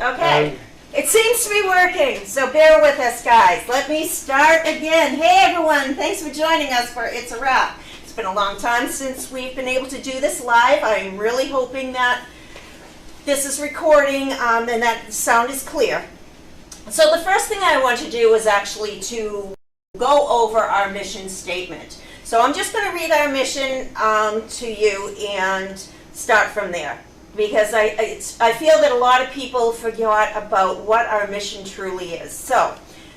Okay, it seems to be working, so bear with us, guys. Let me start again. Hey, everyone, thanks for joining us for It's a Wrap. It's been a long time since we've been able to do this live. I'm really hoping that this is recording and that the sound is clear. So the first thing I want to do is actually to go over our mission statement. So I'm just going to read our mission to you and start from there, because I feel that a lot of people forgot about what our mission truly is. So,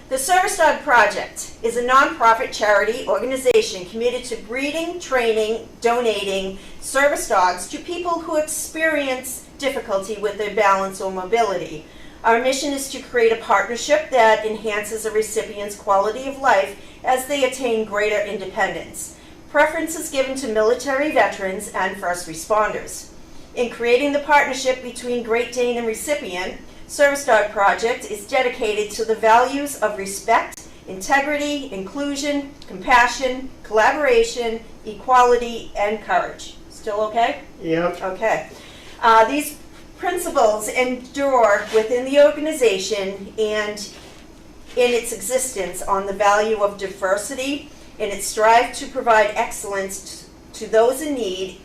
the Service Dog Project is a nonprofit charity organization committed to breeding, training, donating service dogs to people who experience difficulty with their balance or mobility. Our mission is to create a partnership that enhances a recipient's quality of life as they attain greater independence. Preference is given to military veterans and first responders. In creating the partnership between Great Dane and recipient, Service Dog Project is dedicated to the values of respect, integrity, inclusion, compassion, collaboration, equality, and courage. Still okay? Yep. Okay. These principles endure within the organization and in its existence on the value of diversity, and it strives to provide excellence to those in need,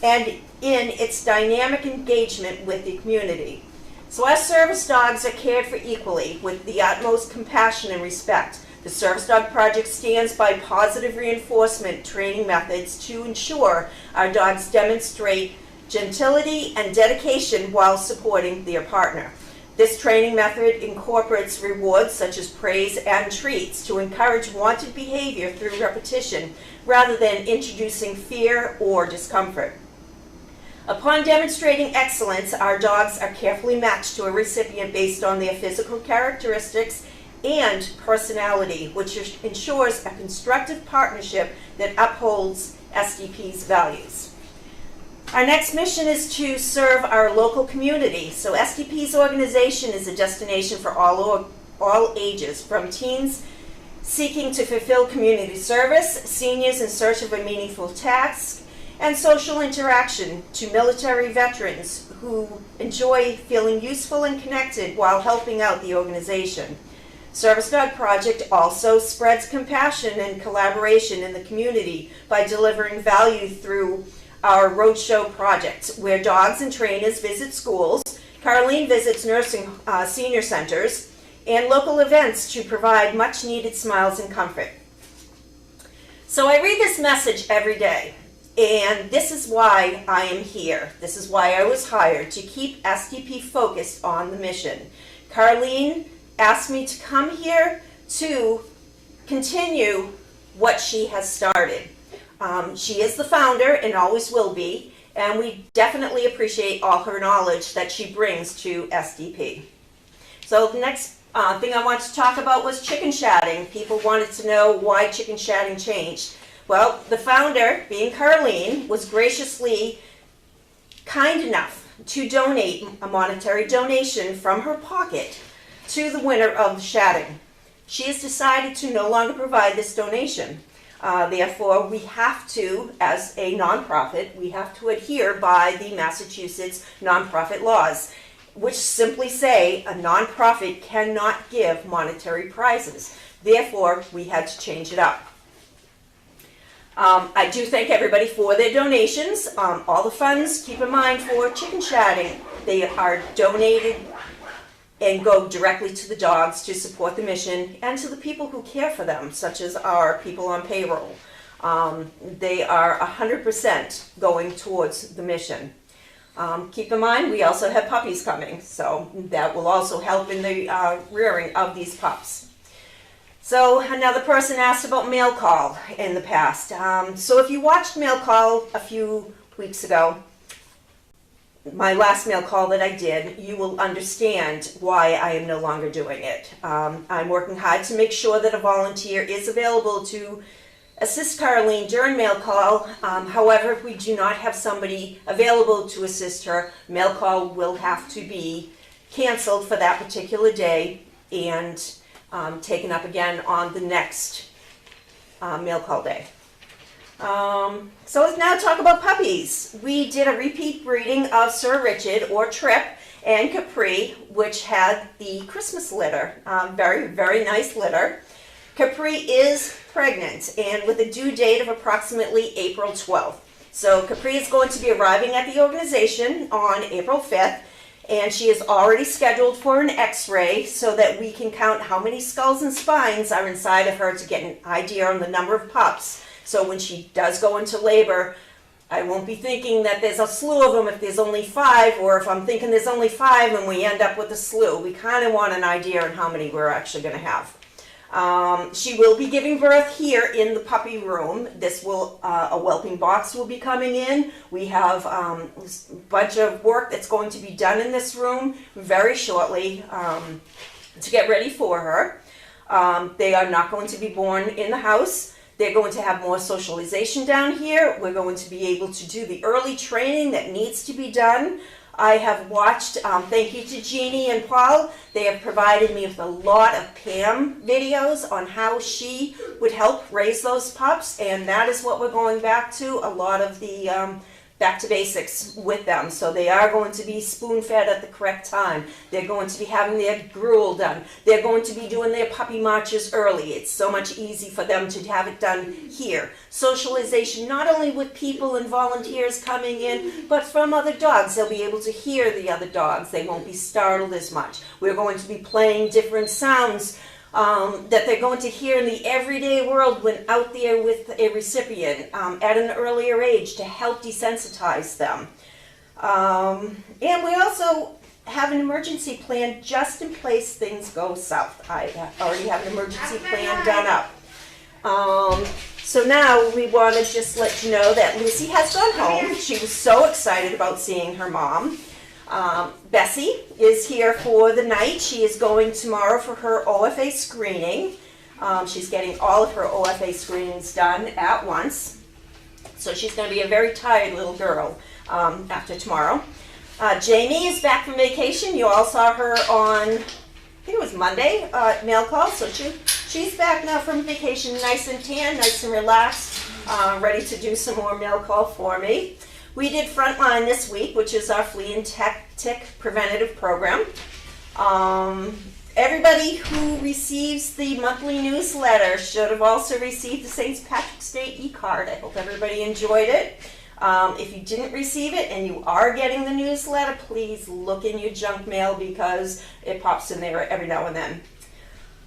and in its dynamic engagement with the community. So our service dogs are cared for equally with the utmost compassion and respect. The Service Dog Project stands by positive reinforcement training methods to ensure our dogs demonstrate gentility and dedication while supporting their partner. This training method incorporates rewards such as praise and treats to encourage wanted behavior through repetition rather than introducing fear or discomfort. Upon demonstrating excellence, our dogs are carefully matched to a recipient based on their physical characteristics and personality, which ensures a constructive partnership that upholds SDP's values. Our next mission is to serve our local community. So SDP's organization is a destination for all ages, from teens seeking to fulfill community service, seniors in search of a meaningful task, and social interaction, to military veterans who enjoy feeling useful and connected while helping out the organization. Service Dog Project also spreads compassion and collaboration in the community by delivering value through our roadshow project, where dogs and trainers visit schools, Carlene visits nursing senior centers, and local events to provide much needed smiles and comfort. So I read this message every day. And this is why I am here. This is why I was hired, to keep SDP focused on the mission. Carlene asked me to come here to continue what she has started. She is the founder and always will be, and we definitely appreciate all her knowledge that she brings to SDP. So the next thing I wanted to talk about was chicken shatting. People wanted to know why chicken shatting changed. Well, the founder, being Carlene, was graciously kind enough to donate a monetary donation from her pocket to the winner of the shatting. She has decided to no longer provide this donation. Therefore, we have to, as a nonprofit, we have to adhere by the Massachusetts nonprofit laws, which simply say a nonprofit cannot give monetary prizes. Therefore, we had to change it up. I do thank everybody for their donations. All the funds, keep in mind, for chicken shatting, they are donated and go directly to the dogs to support the mission and to the people who care for them, such as our people on payroll. They are 100% going towards the mission. Keep in mind, we also have puppies coming, so that will also help in the rearing of these pups. So another person asked about mail call in the past. So if you watched mail call a few weeks ago, my last mail call that I did, you will understand why I am no longer doing it. I'm working hard to make sure that a volunteer is available to assist Carlene during mail call. However, if we do not have somebody available to assist her, mail call will have to be canceled for that particular day and taken up again on the next mail call day. So let's now talk about puppies. We did a repeat breeding of Sir Richard, or Trip, and Capri, which had the Christmas litter. Very, very nice litter. Capri is pregnant and with a due date of approximately April 12th. So Capri is going to be arriving at the organization on April 5th, and she is already scheduled for an x-ray so that we can count how many skulls and spines are inside of her to get an idea on the number of pups. So when she does go into labor, I won't be thinking that there's a slew of them if there's only 5, or if I'm thinking there's only 5 and we end up with a slew. We kind of want an idea on how many we're actually going to have. She will be giving birth here in the puppy room. This will, a whelping box will be coming in. We have a bunch of work that's going to be done in this room very shortly to get ready for her. They are not going to be born in the house. They're going to have more socialization down here. We're going to be able to do the early training that needs to be done. I have watched, thank you to Jeannie and Paul, they have provided me with a lot of Pam videos on how she would help raise those pups, and that is what we're going back to, a lot of the back to basics with them. So they are going to be spoon-fed at the correct time. They're going to be having their gruel done. They're going to be doing their puppy marches early. It's so much easy for them to have it done here. Socialization, not only with people and volunteers coming in, but from other dogs. They'll be able to hear the other dogs. They won't be startled as much. We're going to be playing different sounds that they're going to hear in the everyday world when out there with a recipient at an earlier age to help desensitize them. And we also have an emergency plan just in case things go south. I already have an emergency plan done up. So now we want to just let you know that Lucy has gone home. She was so excited about seeing her mom. Bessie is here for the night. She is going tomorrow for her OFA screening. She's getting all of her OFA screenings done at once. So she's going to be a very tired little girl after tomorrow. Jamie is back from vacation. You all saw her on, I think it was Monday, mail call. So she's back now from vacation, nice and tan, nice and relaxed, ready to do some more mail call for me. We did Frontline this week, which is our flea and tick preventative program. Everybody who receives the monthly newsletter should have also received the St. Patrick's Day e-card. I hope everybody enjoyed it. If you didn't receive it and you are getting the newsletter, please look in your junk mail because it pops in there every now and then.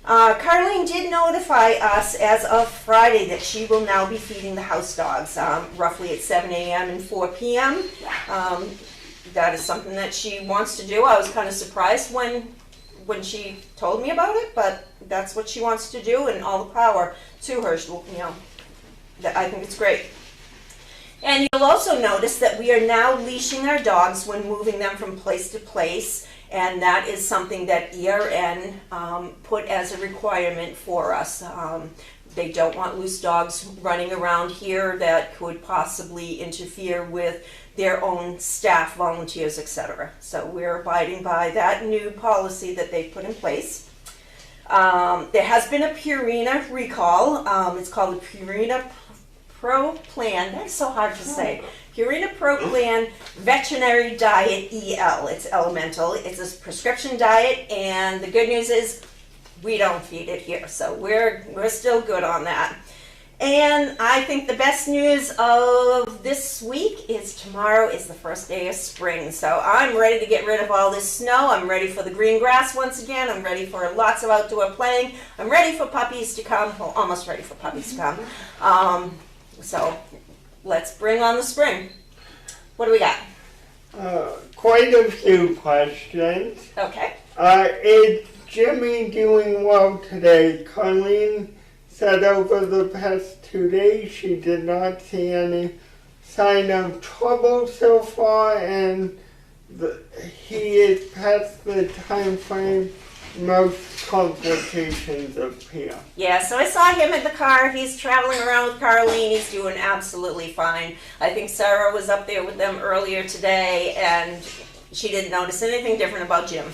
Carlene did notify us as of Friday that she will now be feeding the house dogs roughly at 7 a.m. and 4 p.m. That is something that she wants to do. I was kind of surprised when she told me about it, but that's what she wants to do, and all the power to her. You know, I think it's great. And you'll also notice that we are now leashing our dogs when moving them from place to place. And that is something that ERN put as a requirement for us. They don't want loose dogs running around here that could possibly interfere with their own staff, volunteers, etc. So we're abiding by that new policy that they've put in place. There has been a Purina recall. It's called the Purina Pro Plan. That's so hard to say. Purina Pro Plan Veterinary Diet EL. It's elemental. It's a prescription diet, and the good news is we don't feed it here, so we're still good on that. And I think the best news of this week is tomorrow is the first day of spring. So I'm ready to get rid of all this snow. I'm ready for the green grass once again. I'm ready for lots of outdoor playing. I'm ready for puppies to come. Well, almost ready for puppies to come. So let's bring on the spring. What do we got? Quite a few questions. Okay. Is Jimmy doing well today? Colleen said over the past 2 days she did not see any sign of trouble so far, and he is past the time frame most complications appear. Yeah, so I saw him in the car. He's traveling around with Carlene. He's doing absolutely fine. I think Sarah was up there with them earlier today, and she didn't notice anything different about Jim.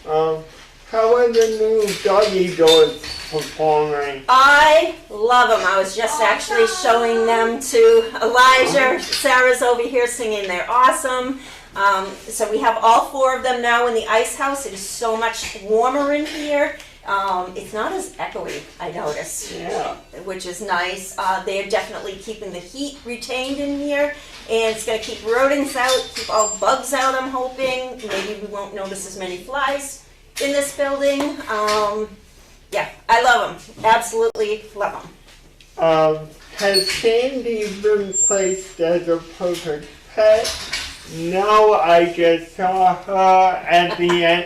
How are the new doggy doors performing? I love them. I was just actually showing them to Elijah. Sarah's over here singing. They're awesome. So we have all 4 of them now in the ice house. It is so much warmer in here. It's not as echoey, I noticed, Yeah. which is nice. They're definitely keeping the heat retained in here, and it's going to keep rodents out, keep all bugs out, I'm hoping. Maybe we won't notice as many flies in this building. Yeah, I love them. Absolutely love them. Has Sandy been placed as a perfect pet? No, I just saw her at the end.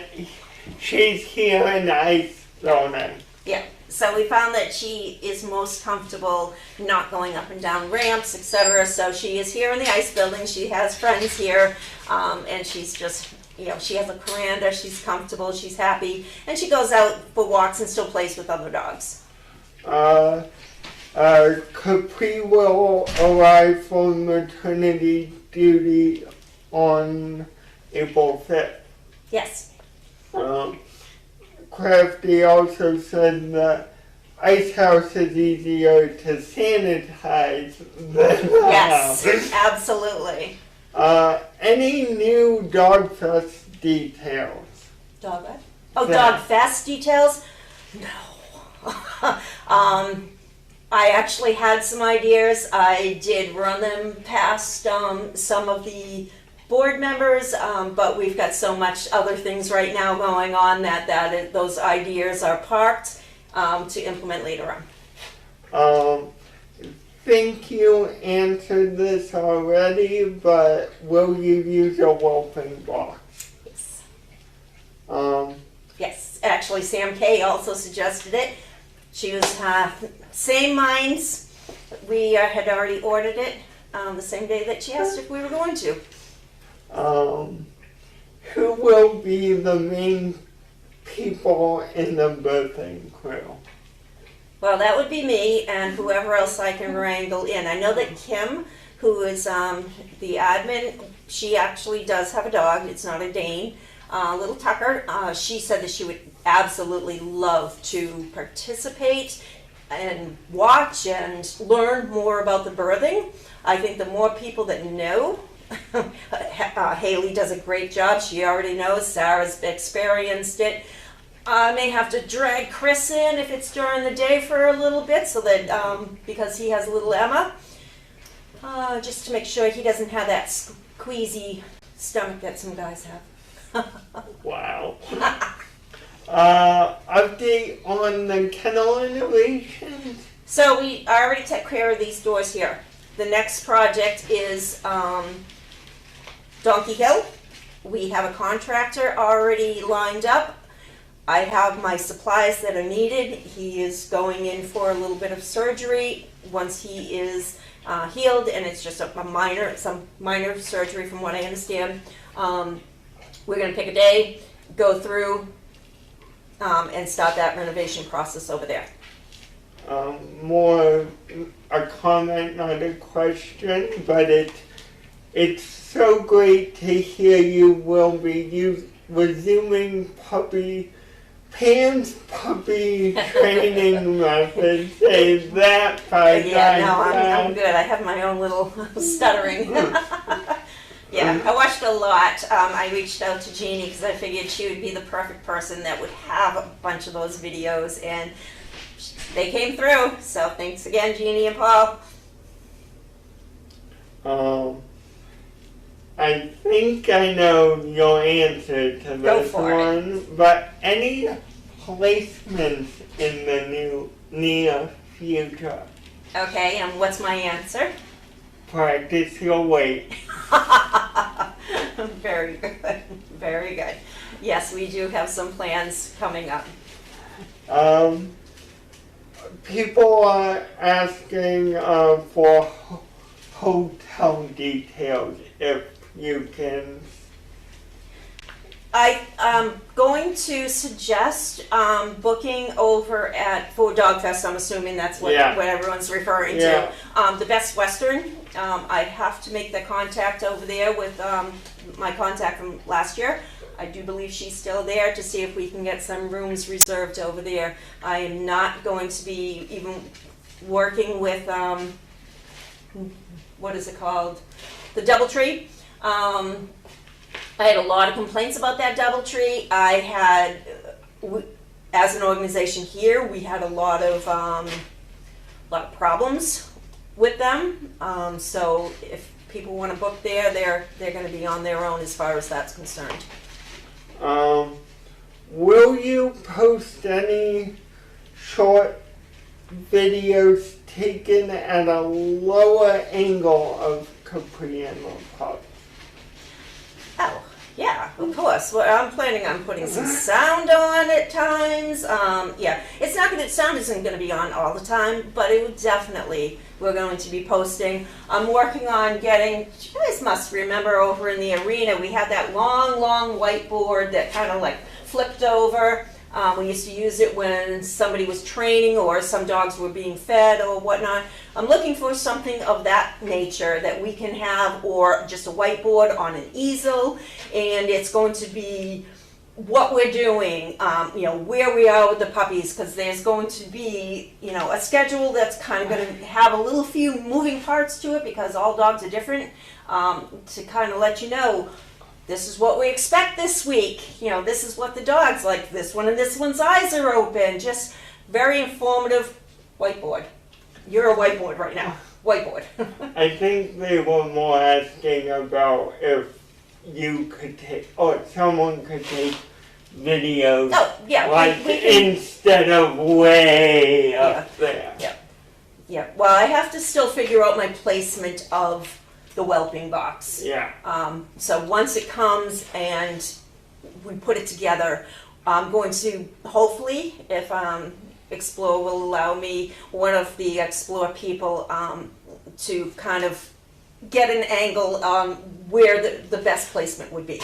She's here in the ice building. Yeah, so we found that she is most comfortable not going up and down ramps, etc. So she is here in the ice building. She has friends here, and she's just, she has a veranda. She's comfortable. She's happy, and she goes out for walks and still plays with other dogs. Capri will arrive for maternity duty on April 5th. Yes. Crafty also said that ice house is easier to sanitize than the Yes, house. absolutely. Any new Dog Fest details? Dog what? Oh, Yeah. Dog Fest details? No. I actually had some ideas. I did run them past some of the board members, but we've got so much other things right now going on that those ideas are parked to implement later on. Think you answered this already, but will you use a whelping box? Yes. Um, Yes, actually Sam Kay also suggested it. She was same minds. We had already ordered it the same day that she asked if we were going to. who will be the main people in the birthing crew? Well, that would be me and whoever else I can wrangle in. I know that Kim, who is the admin, she actually does have a dog. It's not a Dane. Little Tucker, she said that she would absolutely love to participate and watch and learn more about the birthing. I think the more people that know, Haley does a great job. She already knows. Sarah's experienced it. I may have to drag Chris in if it's during the day for a little bit, so that because he has little Emma, just to make sure he doesn't have that squeezy stomach that some guys have. Wow. Update on the kennel innovations? So we already took care of these doors here. The next project is Donkey Hill. We have a contractor already lined up. I have my supplies that are needed. He is going in for a little bit of surgery once he is healed, and it's just some minor surgery from what I understand. We're going to pick a day, go through, and start that renovation process over there. More a comment, not a question, but it's so great to hear you will be resuming Pam's puppy training method. Say that 5 Yeah, times no, I'm fast. good. I have my own little stuttering. Yeah, I watched a lot. I reached out to Jeannie because I figured she would be the perfect person that would have a bunch of those videos, and they came through. So thanks again, Jeannie and Paul. I think I know your answer to Go this for it. one, but any placements in the near future? Okay, and what's my answer? Practice your weight. Very good, very good. Yes, we do have some plans coming up. People are asking for hotel details if you can. I'm going to suggest booking over for Dog Fest. I'm assuming that's what everyone's referring to. The Best Western. I have to make the contact over there with my contact from last year. I do believe she's still there to see if we can get some rooms reserved over there. I am not going to be even working with, what is it called? The DoubleTree. I had a lot of complaints about that DoubleTree. I had, as an organization here, we had a lot of problems with them. So if people want to book there, they're going to be on their own as far as that's concerned. Will you post any short videos taken at a lower angle of Capri and the pup? Oh, yeah, of course. Well, I'm planning on putting some sound on at times. Yeah, it's not gonna, sound isn't going to be on all the time, but it would definitely, we're going to be posting. I'm working on getting, you guys must remember over in the arena, we had that long whiteboard that kind of like flipped over. We used to use it when somebody was training or some dogs were being fed or whatnot. I'm looking for something of that nature that we can have, or just a whiteboard on an easel, and it's going to be what we're doing, where we are with the puppies, because there's going to be, a schedule that's kind of going to have a little few moving parts to it, because all dogs are different, to kind of let you know, this is what we expect this week. This is what the dog's like. This one and this one's eyes are open. Just very informative whiteboard. You're a whiteboard right now. Whiteboard. I think they were more asking about if you could take, or someone could take videos. Oh, yeah. Like we can, instead of way up there. Yeah. Well, I have to still figure out my placement of the whelping box. Yeah. So once it comes and we put it together, I'm going to, hopefully, if Explore will allow me, one of the Explore people, to kind of get an angle on where the best placement would be.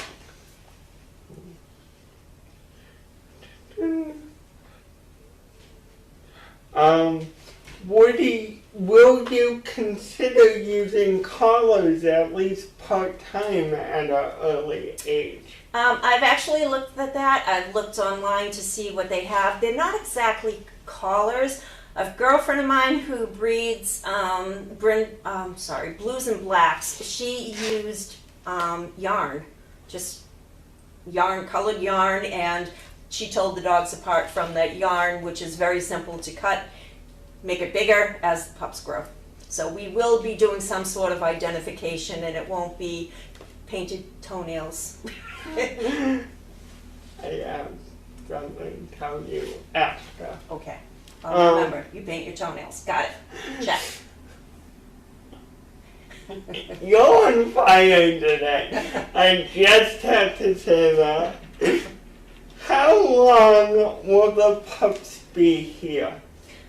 Will you consider using collars at least part-time at an early age? I've actually looked at that. I've looked online to see what they have. They're not exactly collars. A girlfriend of mine who breeds blues and blacks, she used yarn, just yarn, colored yarn, and she told the dogs apart from that yarn, which is very simple to cut, make it bigger as the pups grow. So we will be doing some sort of identification, and it won't be painted toenails. I have something to tell you after. Okay. I'll remember, you paint your toenails. Got it. Check. You're on fire today. I just have to say that. How long will the pups be here?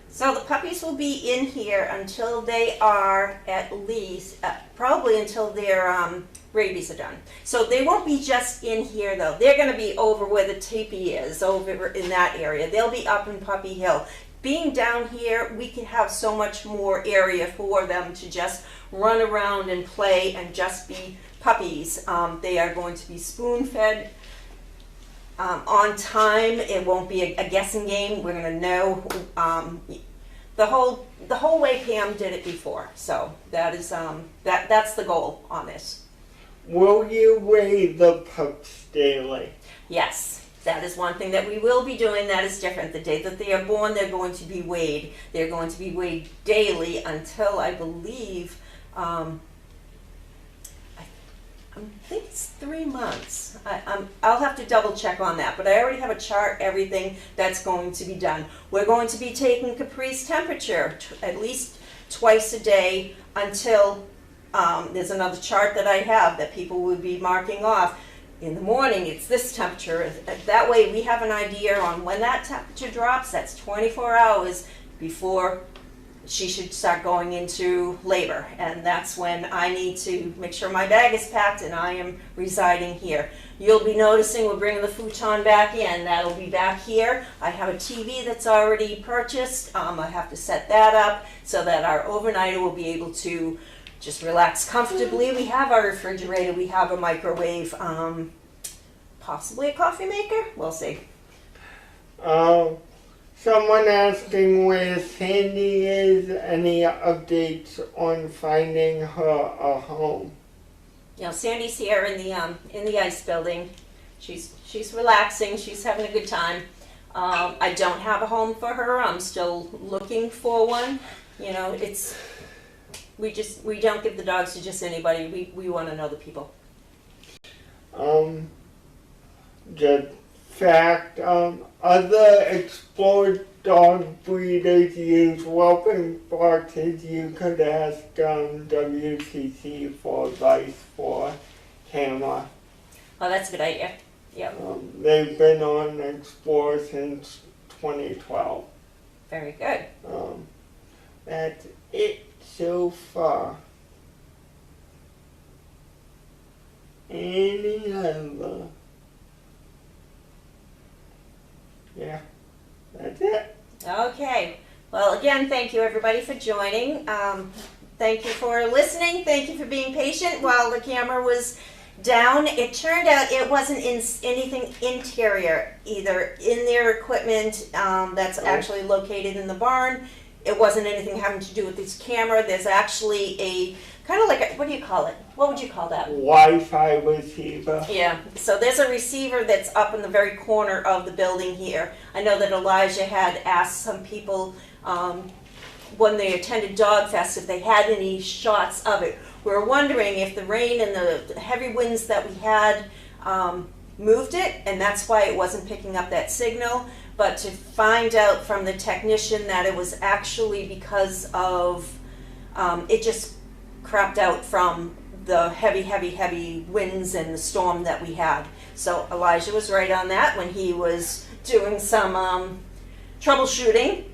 So the puppies will be in here until they are at least, probably until their rabies are done. So they won't be just in here though. They're going to be over where the teepee is, over in that area. They'll be up in Puppy Hill. Being down here, we can have so much more area for them to just run around and play and just be puppies. They are going to be spoon-fed on time. It won't be a guessing game. We're going to know the whole way Pam did it before. So that is that's the goal on this. Will you weigh the pups daily? Yes. That is one thing that we will be doing. That is different. The day that they are born, they're going to be weighed. They're going to be weighed daily until, I believe, I think it's 3 months. I'll have to double check on that, but I already have a chart, everything that's going to be done. We're going to be taking Capri's temperature at least twice a day until there's another chart that I have that people will be marking off. In the morning, it's this temperature. That way we have an idea on when that temperature drops. That's 24 hours before she should start going into labor. And that's when I need to make sure my bag is packed and I am residing here. You'll be noticing we're bringing the futon back in. That'll be back here. I have a TV that's already purchased. I have to set that up so that our overnighter will be able to just relax comfortably. We have our refrigerator, we have a microwave. possibly a coffee maker. We'll see. Someone asking where Sandy is. Any updates on finding her a home? You know, Sandy's here in the ice building. She's relaxing. She's having a good time. I don't have a home for her. I'm still looking for one. You know, we don't give the dogs to just anybody. We want to know the people. Just fact, other explored dog breeders use whelping boxes. You could ask WCC for advice for camera. Oh, that's a good idea. Yep. They've been on Explore since 2012. Very good. That's it so far. Any other? Yeah, that's it. Okay. Well, again, thank you everybody for joining. Thank you for listening. Thank you for being patient while the camera was down. It turned out it wasn't in anything interior either in their equipment that's actually located in the barn. It wasn't anything having to do with this camera. There's actually a kind of like a, what do you call it? What would you call that? Wi-Fi receiver. Yeah, so there's a receiver that's up in the very corner of the building here. I know that Elijah had asked some people when they attended Dog Fest if they had any shots of it. We were wondering if the rain and the heavy winds that we had moved it, and that's why it wasn't picking up that signal. But to find out from the technician that it was actually because of, it just crapped out from the heavy winds and the storm that we had. So Elijah was right on that when he was doing some troubleshooting,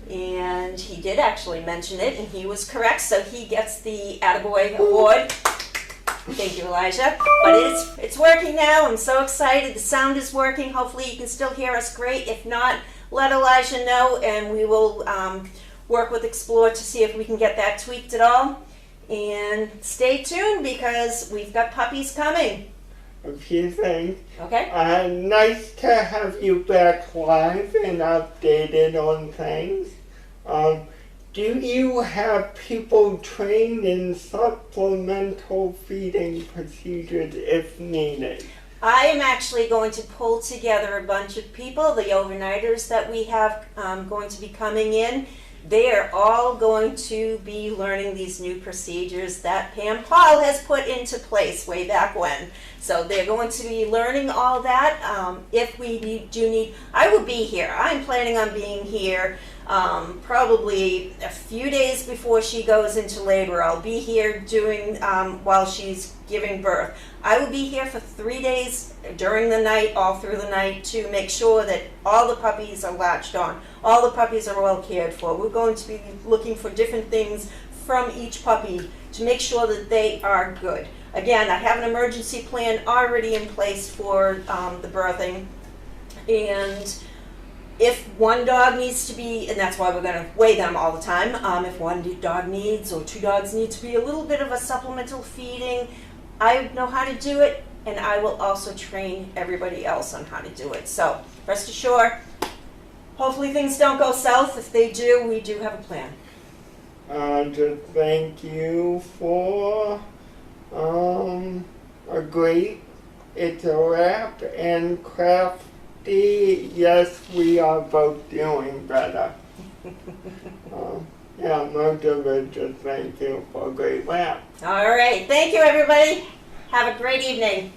and he did actually mention it, and he was correct, so he gets the Attaboy Award. Thank you, Elijah. But it's working now. I'm so excited. The sound is working. Hopefully you can still hear us great. If not, let Elijah know, and we will work with Explore to see if we can get that tweaked at all. And stay tuned because we've got puppies coming. A few things. Okay. Nice to have you back live and updated on things. Do you have people trained in supplemental feeding procedures if needed? I am actually going to pull together a bunch of people, the overnighters that we have going to be coming in. They are all going to be learning these new procedures that Pam Paul has put into place way back when. So they're going to be learning all that. If we do need, I will be here. I'm planning on being here probably a few days before she goes into labor. I'll be here doing, while she's giving birth. I will be here for 3 days during the night, all through the night, to make sure that all the puppies are latched on. All the puppies are well cared for. We're going to be looking for different things from each puppy to make sure that they are good. Again, I have an emergency plan already in place for the birthing. And if one dog needs to be, and that's why we're going to weigh them all the time, if one dog needs or two dogs need to be a little bit of a supplemental feeding, I know how to do it, and I will also train everybody else on how to do it. So rest assured, hopefully things don't go south. If they do, we do have a plan. To thank you for a great It's a Wrap and Crafty. Yes, we are both doing better. Yeah, most of it, just thank you for a great wrap. All right. Thank you, everybody. Have a great evening.